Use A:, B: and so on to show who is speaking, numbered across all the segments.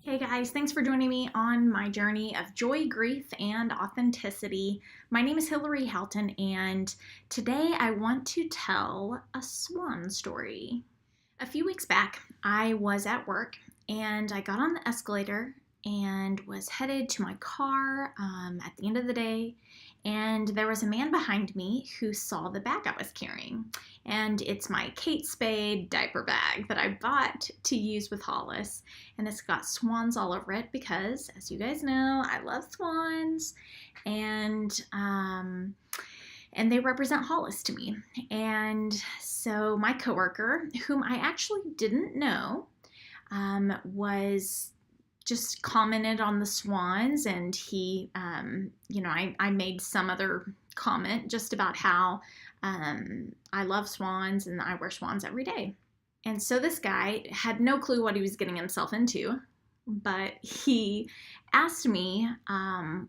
A: Hey guys, thanks for joining me on my journey of joy, grief, and authenticity. My name is Hilarie Houghton, and today I want to tell a swan story. A few weeks back, I was at work and I got on the escalator and was headed to my car at the end of the day. And there was a man behind me who saw the bag I was carrying. And it's my Kate Spade diaper bag that I bought to use with Hollis. And it's got swans all over it because, as you guys know, I love swans. And they represent Hollis to me. And so my coworker, whom I actually didn't know, was just commented on the swans, and he, I made some other comment just about how I love swans and I wear swans every day. And so this guy had no clue what he was getting himself into, but he asked me, the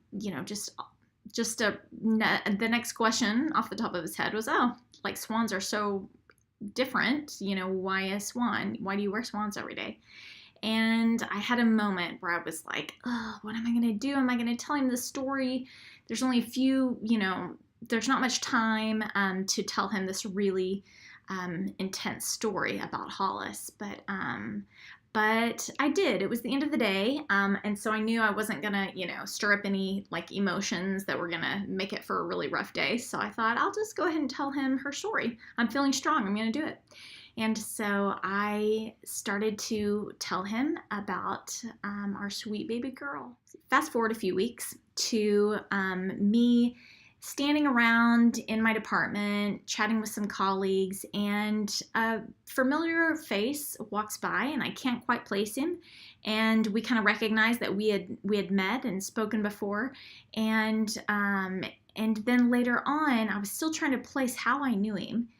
A: next question off the top of his head was, oh, like swans are so different, why a swan? Why do you wear swans every day? And I had a moment where I was like, oh, what am I going to do? Am I going to tell him this story? There's only a few, there's not much time to tell him this really intense story about Hollis. But I did. It was the end of the day, and so I knew I wasn't gonna, stir up any like emotions that were gonna make it for a really rough day. So I thought I'll just go ahead and tell him her story. I'm feeling strong. I'm gonna do it. And so I started to tell him about our sweet baby girl. Fast forward a few weeks to me standing around in my department, chatting with some colleagues, and a familiar face walks by, and I can't quite place him. And we kind of recognized that we had met and spoken before, and then later on, I was still trying to place how I knew him,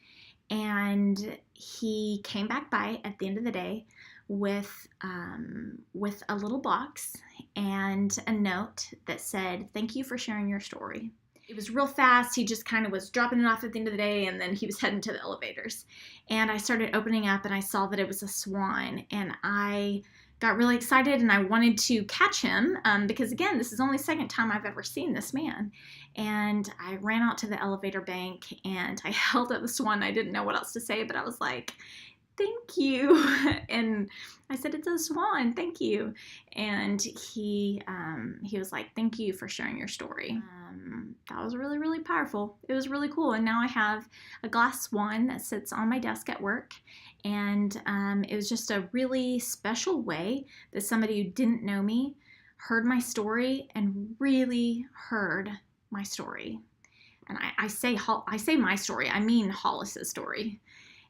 A: and he came back by at the end of the day with a little box and a note that said, "Thank you for sharing your story." It was real fast. He just kind of was dropping it off at the end of the day, and then he was heading to the elevators. And I started opening up, and I saw that it was a swan, and I got really excited, and I wanted to catch him because, again, this is only the second time I've ever seen this man. And I ran out to the elevator bank, and I held up the swan. I didn't know what else to say, but I was like, "Thank you." And I said, "It's a swan, thank you." And he was like, "Thank you for sharing your story." That was really, really powerful. It was really cool. And now I have a glass swan that sits on my desk at work. And it was just a really special way that somebody who didn't know me heard my story and really heard my story. And I say my story, I mean Hollis's story.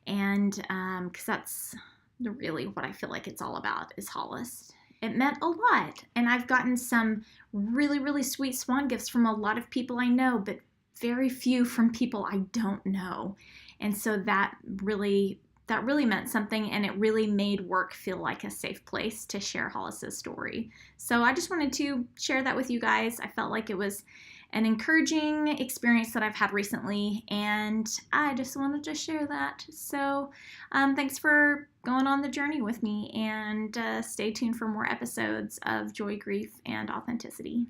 A: And because that's really what I feel like it's all about is Hollis. It meant a lot. And I've gotten some really, really sweet swan gifts from a lot of people I know, but very few from people I don't know. And so that really meant something, and it really made work feel like a safe place to share Hollis's story. So I just wanted to share that with you guys. I felt like it was an encouraging experience that I've had recently, and I just wanted to share that. So thanks for going on the journey with me, and stay tuned for more episodes of Joy, Grief, and Authenticity.